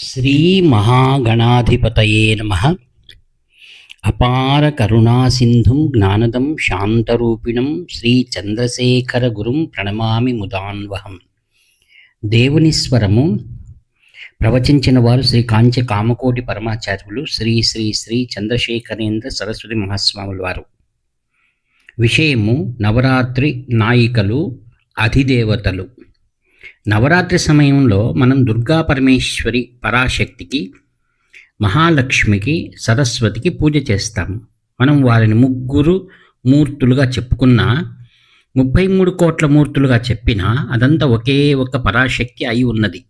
శ్రీ మహాగణాధిపతయే నమః. అపార కరుణా సింధుం జ్ఞానదం శాంతరూపిణం శ్రీ చంద్రశేఖర గురుం ప్రణమామి ముదాన్వహం. దేవుని స్వరము ప్రవచించిన వారు శ్రీ కాంచ కామకోటి పరమాచార్యులు శ్రీ శ్రీ శ్రీ చంద్రశేఖరేంద్ర సరస్వతి మహాస్వాముల వారు. విషయము నవరాత్రి నాయికలు అధిదేవతలు. నవరాత్రి సమయంలో మనం దుర్గా పరమేశ్వరి పరాశక్తికి, మహాలక్ష్మికి, సరస్వతికి పూజ చేస్తాము. మనం వారిని ముగ్గురు మూర్తులుగా చెప్పుకున్నా, 33 కోట్ల మూర్తులుగా చెప్పినా అదంతా ఒకే ఒక పరాశక్తి అయి ఉన్నది.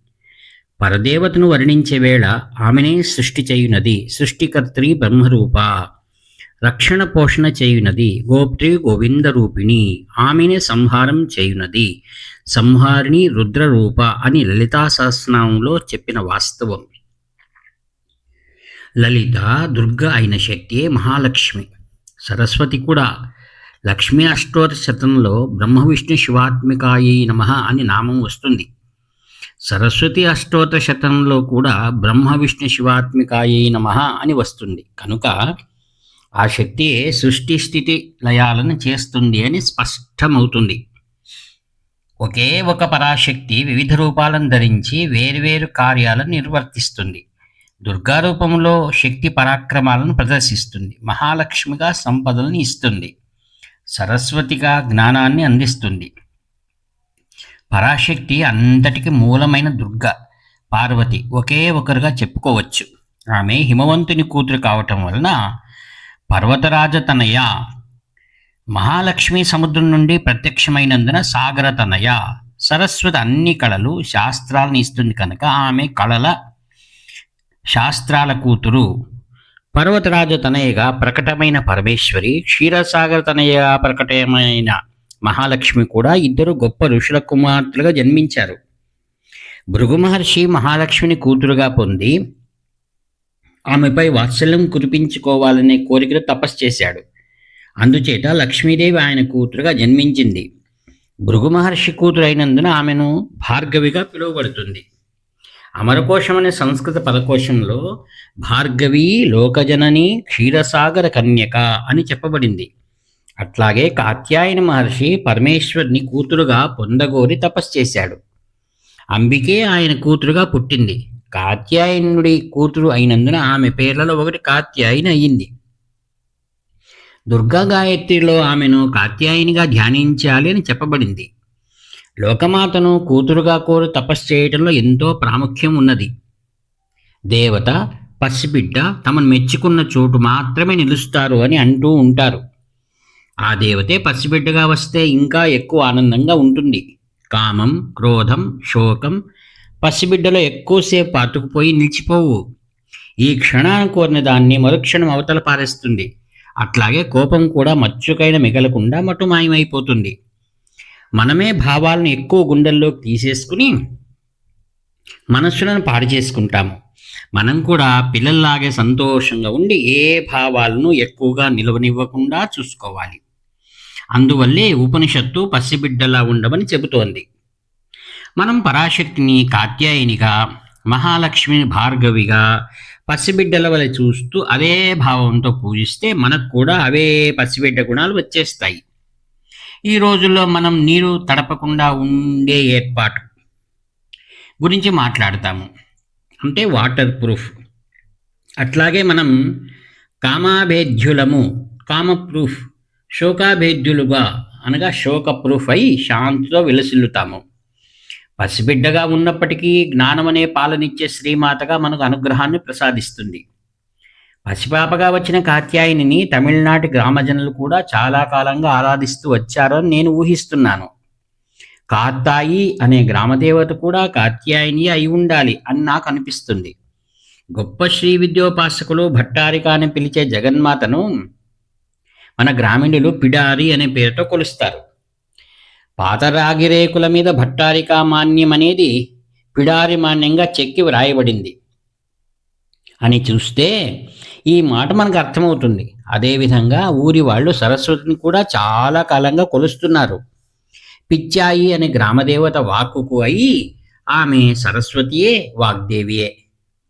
పరదేవతను వర్ణించే వేళ ఆమెనే సృష్టి చేయునది, సృష్టికర్త్రి బ్రహ్మరూప, రక్షణ పోషణ చేయునది గోప్త్రి గోవింద రూపిణి, ఆమెనే సంహారం చేయునది సంహారిణి రుద్రరూప అని లలితా సహస్రనామంలో చెప్పిన వాస్తవం. లలిత దుర్గ అయిన శక్తియే మహాలక్ష్మి. సరస్వతి కూడా లక్ష్మీ అష్టోత్తర శతంలో బ్రహ్మ విష్ణు శివాత్మికాయై నమః అని నామం వస్తుంది. సరస్వతి అష్టోత్తర శతంలో కూడా బ్రహ్మ విష్ణు శివాత్మికాయై నమః అని వస్తుంది. కనుక ఆ శక్తియే సృష్టి స్థితి లయాలను చేస్తుంది అని స్పష్టమవుతుంది. ఒకే ఒక పరాశక్తి వివిధ రూపాలను ధరించి వేరువేరు కార్యాలను నిర్వర్తిస్తుంది. దుర్గా రూపంలో శక్తి పరాక్రమాలను ప్రదర్శిస్తుంది. మహాలక్ష్మిగా సంపదలను ఇస్తుంది. సరస్వతిగా జ్ఞానాన్ని అందిస్తుంది. పరాశక్తి అంతటికి మూలమైన దుర్గ పార్వతి ఒకే ఒకరుగా చెప్పుకోవచ్చు. ఆమె హిమవంతుని కూతురు కావటం వలన పర్వతరాజతనయ, మహాలక్ష్మి సముద్రం నుండి ప్రత్యక్షమైనందున సాగరతనయ. సరస్వతి అన్ని కళలు శాస్త్రాలను ఇస్తుంది కనుక ఆమె కళల శాస్త్రాల కూతురు. పర్వతరాజతనయగా ప్రకటమైన పరమేశ్వరి, క్షీరసాగరతనయగా ప్రకటమైన మహాలక్ష్మి కూడా ఇద్దరు గొప్ప ఋషుల కుమార్తెలుగా జన్మించారు. భృగు మహర్షి మహాలక్ష్మిని కూతురుగా పొంది ఆమెపై వాత్సల్యం కురిపించుకోవాలనే కోరికను తపస్సు చేశాడు. అందుచేత లక్ష్మీదేవి ఆయన కూతురుగా జన్మించింది. భృగు మహర్షి కూతురు అయినందున ఆమెను భార్గవిగా పిలువబడుతుంది. అమరకోశం అనే సంస్కృత పదకోశంలో భార్గవి, లోకజనని, క్షీరసాగర కన్యక అని చెప్పబడింది. అట్లాగే కాత్యాయన మహర్షి పరమేశ్వరుని కూతురుగా పొందగోరి తపస్సు చేశాడు. అంబికే ఆయన కూతురుగా పుట్టింది. కాత్యాయనుడి కూతురు అయినందున ఆమె పేర్లలో ఒకటి కాత్యాయని అయ్యింది. దుర్గా గాయత్రిలో ఆమెను కాత్యాయనిగా ధ్యానించాలి అని చెప్పబడింది. లోకమాతను కూతురుగా కోరి తపస్సు చేయటంలో ఎంతో ప్రాముఖ్యం ఉన్నది. దేవత, పసిబిడ్డ తమను మెచ్చుకున్న చోటు మాత్రమే నిలుస్తారు అని అంటూ ఉంటారు. ఆ దేవతే పసిబిడ్డగా వస్తే ఇంకా ఎక్కువ ఆనందంగా ఉంటుంది. కామం, క్రోధం, శోకం పసిబిడ్డలో ఎక్కువసేపు అతుకుపోయి నిలిచిపోవు. ఈ క్షణాన్ని కోరిన దాన్ని మరుక్షణం అవతల పారేస్తుంది. అట్లాగే కోపం కూడా మచ్చుకైన మిగలకుండా మటుమాయమైపోతుంది. మనమే భావాలను ఎక్కువ గుండెల్లోకి తీసేసుకుని మనస్సులను పాడు చేసుకుంటాము. మనం కూడా పిల్లల్లాగే సంతోషంగా ఉండి ఏ భావాలను ఎక్కువగా నిలవనివ్వకుండా చూసుకోవాలి. అందువల్లే ఉపనిషత్తు పసిబిడ్డలా ఉండమని చెబుతోంది. మనం పరాశక్తిని కాత్యాయనిగా, మహాలక్ష్మిని భార్గవిగా, పసిబిడ్డల వలె చూస్తూ అదే భావంతో పూజిస్తే మనకు కూడా అవే పసిబిడ్డ గుణాలు వచ్చేస్తాయి. ఈ రోజుల్లో మనం నీరు తడపకుండా ఉండే ఏర్పాటు గురించి మాట్లాడతాము, అంటే వాటర్ ప్రూఫ్. అట్లాగే మనం కామాభేద్యులము, కామప్రూఫ్, శోకాభేద్యులుగా అనగా శోక ప్రూఫ్ అయి శాంతితో విలసిల్లుతాము. పసిబిడ్డగా ఉన్నప్పటికీ జ్ఞానం అనే పాలనిచ్చే శ్రీమాతగా మనకు అనుగ్రహాన్ని ప్రసాదిస్తుంది. పసిపాపగా వచ్చిన కాత్యాయనిని తమిళనాటి గ్రామజనులు కూడా చాలా కాలంగా ఆరాధిస్తూ వచ్చారని నేను ఊహిస్తున్నాను. కాత్తాయి అనే గ్రామదేవత కూడా కాత్యాయని అయి ఉండాలి అని నాకు అనిపిస్తుంది. గొప్ప శ్రీ విద్యోపాసకులు భట్టారిక అని పిలిచే జగన్మాతను మన గ్రామీణులు పిడారి అనే పేరుతో కొలుస్తారు. పాత రాగిరేకుల మీద భట్టారికా మాన్యం అనేది పిడారి మాన్యంగా చెక్కి వ్రాయబడింది అని చూస్తే ఈ మాట మనకు అర్థమవుతుంది. అదేవిధంగా ఊరి వాళ్ళు సరస్వతిని కూడా చాలా కాలంగా కొలుస్తున్నారు. పిచ్చాయి అనే గ్రామదేవత వాక్కుకు అయి ఆమె సరస్వతియే వాగ్దేవియే.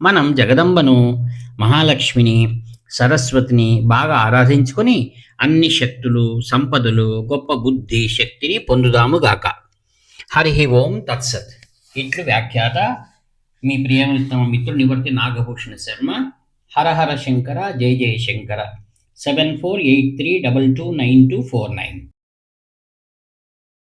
మనం జగదంబను, మహాలక్ష్మిని, సరస్వతిని బాగా ఆరాధించుకొని అన్ని శక్తులు, సంపదలు, గొప్ప బుద్ధి, శక్తిని పొందుదాముగాక. హరి ఓం తత్సత్. ఇట్లు వ్యాఖ్యాత మీ ప్రియమితమ మిత్రుడు నివర్తి నాగభూషణ శర్మ. హర హర శంకర, జయ జయ శంకర. 7483229249.